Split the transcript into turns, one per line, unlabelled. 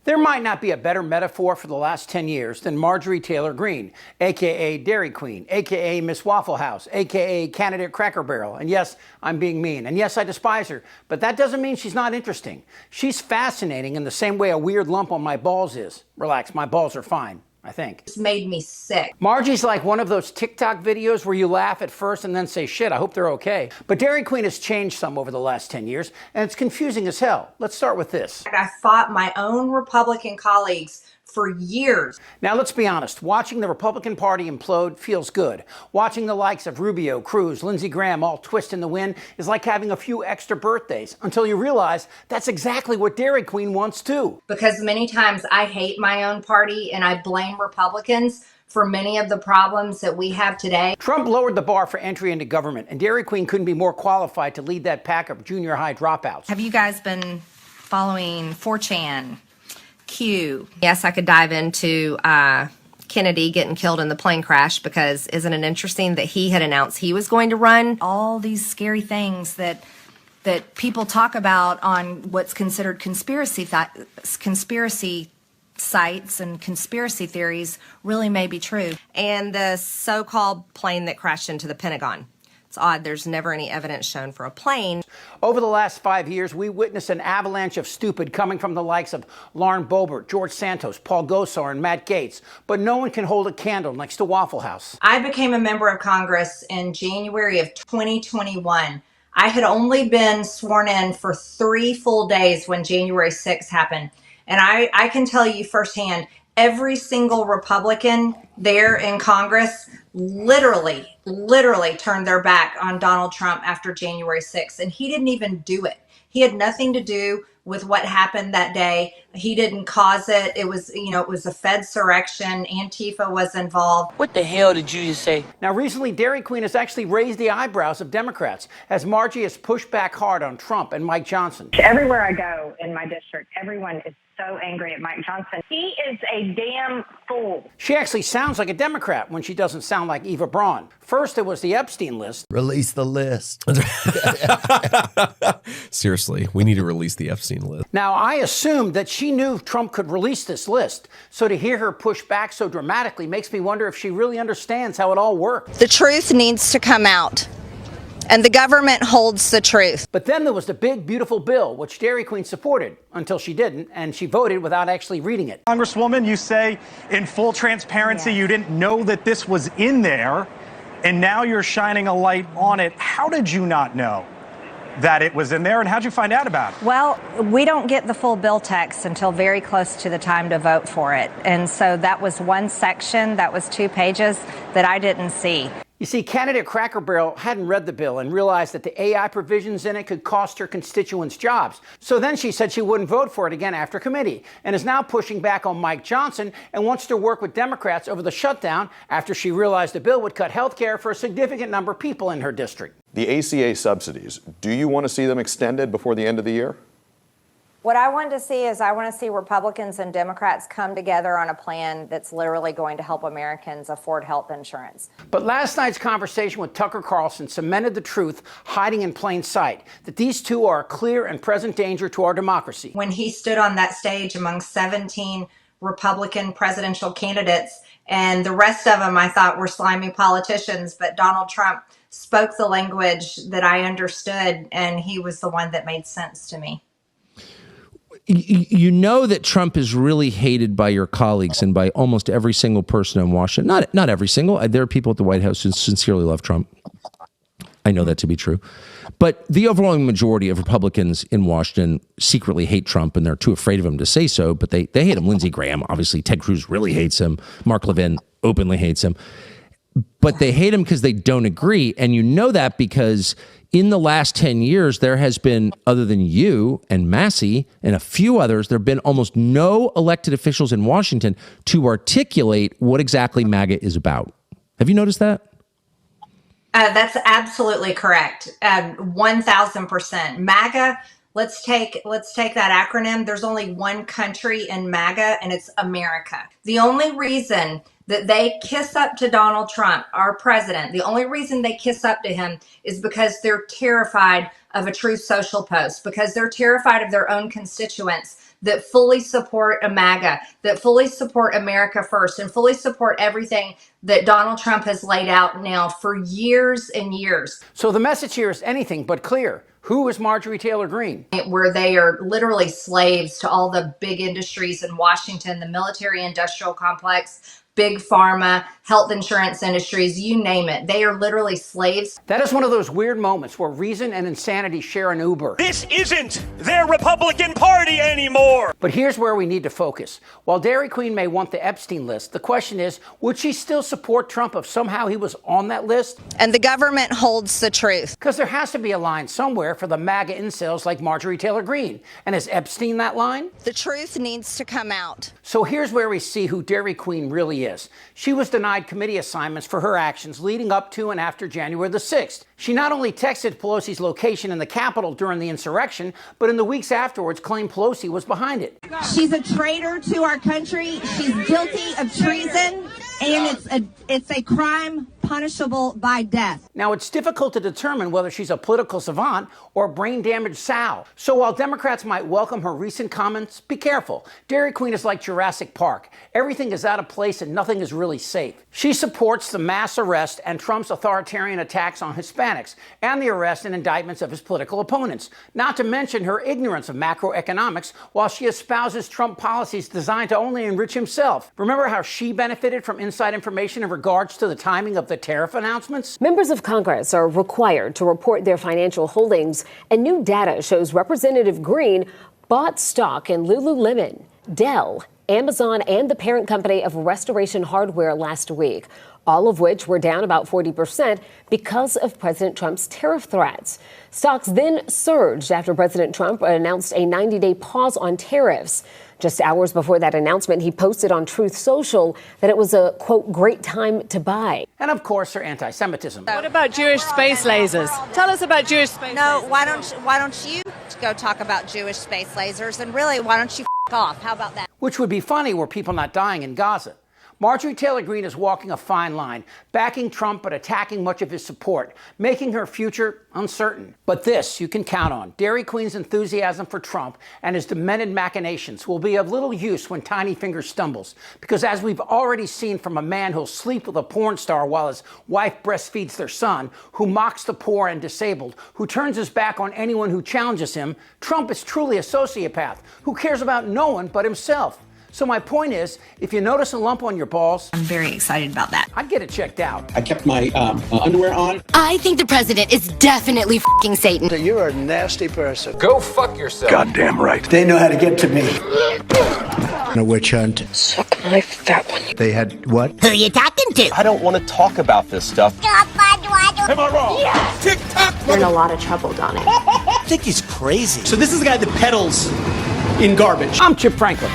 There might not be a better metaphor for the last 10 years than Marjorie Taylor Greene, a.k.a. Dairy Queen, a.k.a. Miss Waffle House, a.k.a. Candidate Cracker Barrel. And yes, I'm being mean. And yes, I despise her. But that doesn't mean she's not interesting. She's fascinating in the same way a weird lump on my balls is. Relax, my balls are fine, I think.
It's made me sick.
Margie's like one of those TikTok videos where you laugh at first and then say, shit, I hope they're okay. But Dairy Queen has changed some over the last 10 years, and it's confusing as hell. Let's start with this.
I fought my own Republican colleagues for years.
Now, let's be honest. Watching the Republican Party implode feels good. Watching the likes of Rubio, Cruz, Lindsey Graham all twist in the wind is like having a few extra birthdays until you realize that's exactly what Dairy Queen wants too.
Because many times I hate my own party and I blame Republicans for many of the problems that we have today.
Trump lowered the bar for entry into government, and Dairy Queen couldn't be more qualified to lead that pack of junior high dropouts.
Have you guys been following 4chan? Q. Yes, I could dive into Kennedy getting killed in the plane crash, because isn't it interesting that he had announced he was going to run? All these scary things that people talk about on what's considered conspiracy sites and conspiracy theories really may be true. And the so-called plane that crashed into the Pentagon. It's odd, there's never any evidence shown for a plane.
Over the last 5 years, we witnessed an avalanche of stupid coming from the likes of Lauren Boebert, George Santos, Paul Gosar, and Matt Gaetz. But no one can hold a candle next to Waffle House.
I became a member of Congress in January of 2021. I had only been sworn in for 3 full days when January 6th happened. And I can tell you firsthand, every single Republican there in Congress literally turned their back on Donald Trump after January 6th. And he didn't even do it. He had nothing to do with what happened that day. He didn't cause it. It was, it was a Fedsurrection. Antifa was involved.
What the hell did you just say?
Now, recently, Dairy Queen has actually raised the eyebrows of Democrats as Margie has pushed back hard on Trump and Mike Johnson.
Everywhere I go in my district, everyone is so angry at Mike Johnson. He is a damn fool.
She actually sounds like a Democrat when she doesn't sound like Eva Braun. First, it was the Epstein list.
Release the list.
Seriously, we need to release the Epstein list.
Now, I assumed that she knew Trump could release this list. So to hear her push back so dramatically makes me wonder if she really understands how it all works.
The truth needs to come out, and the government holds the truth.
But then there was the big, beautiful bill, which Dairy Queen supported until she didn't, and she voted without actually reading it.
Congresswoman, you say in full transparency you didn't know that this was in there, and now you're shining a light on it. How did you not know that it was in there, and how'd you find out about it?
Well, we don't get the full bill text until very close to the time to vote for it. And so that was one section, that was 2 pages that I didn't see.
You see, candidate Cracker Barrel hadn't read the bill and realized that the AI provisions in it could cost her constituents jobs. So then she said she wouldn't vote for it again after committee, and is now pushing back on Mike Johnson and wants to work with Democrats over the shutdown after she realized the bill would cut health care for a significant number of people in her district.
The ACA subsidies, do you want to see them extended before the end of the year?
What I want to see is I want to see Republicans and Democrats come together on a plan that's literally going to help Americans afford health insurance.
But last night's conversation with Tucker Carlson cemented the truth hiding in plain sight, that these two are a clear and present danger to our democracy.
When he stood on that stage among 17 Republican presidential candidates, and the rest of them I thought were slimy politicians, but Donald Trump spoke the language that I understood, and he was the one that made sense to me.
You know that Trump is really hated by your colleagues and by almost every single person in Washington. Not every single. There are people at the White House who sincerely love Trump. I know that to be true. But the overwhelming majority of Republicans in Washington secretly hate Trump, and they're too afraid of him to say so, but they hate him. Lindsey Graham, obviously. Ted Cruz really hates him. Mark Levin openly hates him. But they hate him because they don't agree. And you know that because in the last 10 years, there has been, other than you and Massey and a few others, there have been almost no elected officials in Washington to articulate what exactly MAGA is about. Have you noticed that?
That's absolutely correct. 1,000%. MAGA, let's take that acronym. There's only one country in MAGA, and it's America. The only reason that they kiss up to Donald Trump, our president, the only reason they kiss up to him is because they're terrified of a Truth Social post, because they're terrified of their own constituents that fully support a MAGA, that fully support America first, and fully support everything that Donald Trump has laid out now for years and years.
So the message here is anything but clear. Who is Marjorie Taylor Greene?
Where they are literally slaves to all the big industries in Washington, the military industrial complex, big pharma, health insurance industries, you name it. They are literally slaves.
That is one of those weird moments where reason and insanity share an Uber.
This isn't their Republican Party anymore.
But here's where we need to focus. While Dairy Queen may want the Epstein list, the question is, would she still support Trump if somehow he was on that list?
And the government holds the truth.
Because there has to be a line somewhere for the MAGA incels like Marjorie Taylor Greene. And is Epstein that line?
The truth needs to come out.
So here's where we see who Dairy Queen really is. She was denied committee assignments for her actions leading up to and after January the 6th. She not only texted Pelosi's location in the Capitol during the insurrection, but in the weeks afterwards claimed Pelosi was behind it.
She's a traitor to our country. She's guilty of treason, and it's a crime punishable by death.
Now, it's difficult to determine whether she's a political savant or brain-damaged sow. So while Democrats might welcome her recent comments, be careful. Dairy Queen is like Jurassic Park. Everything is out of place and nothing is really safe. She supports the mass arrest and Trump's authoritarian attacks on Hispanics and the arrest and indictments of his political opponents, not to mention her ignorance of macroeconomics while she espouses Trump policies designed to only enrich himself. Remember how she benefited from inside information in regards to the timing of the tariff announcements?
Members of Congress are required to report their financial holdings, and new data shows Representative Greene bought stock in Lululemon, Dell, Amazon, and the parent company of Restoration Hardware last week, all of which were down about 40% because of President Trump's tariff threats. Stocks then surged after President Trump announced a 90-day pause on tariffs. Just hours before that announcement, he posted on Truth Social that it was a, quote, great time to buy.
And of course, her anti-Semitism.
What about Jewish space lasers? Tell us about Jewish space lasers.
Why don't you go talk about Jewish space lasers? And really, why don't you f*** off? How about that?
Which would be funny were people not dying in Gaza. Marjorie Taylor Greene is walking a fine line, backing Trump but attacking much of his support, making her future uncertain. But this you can count on. Dairy Queen's enthusiasm for Trump and his demented machinations will be of little use when Tiny Finger stumbles. Because as we've already seen from a man who'll sleep with a porn star while his wife breastfeeds their son, who mocks the poor and disabled, who turns his back on anyone who challenges him, Trump is truly a sociopath who cares about no one but himself. So my point is, if you notice a lump on your balls,
I'm very excited about that.
I'd get it checked out.
I kept my underwear on.
I think the president is definitely f***ing Satan.
You're a nasty person.
Go fuck yourself.
Goddamn right. They know how to get to me. A witch hunt.
Suck my fat one.
They had what?
Who you talking to?
I don't want to talk about this stuff.
Am I wrong?
Yes.
Tick-tock.
You're in a lot of trouble, Donnie.
I think he's crazy. So this is the guy that peddles in garbage.
I'm Chip Franklin.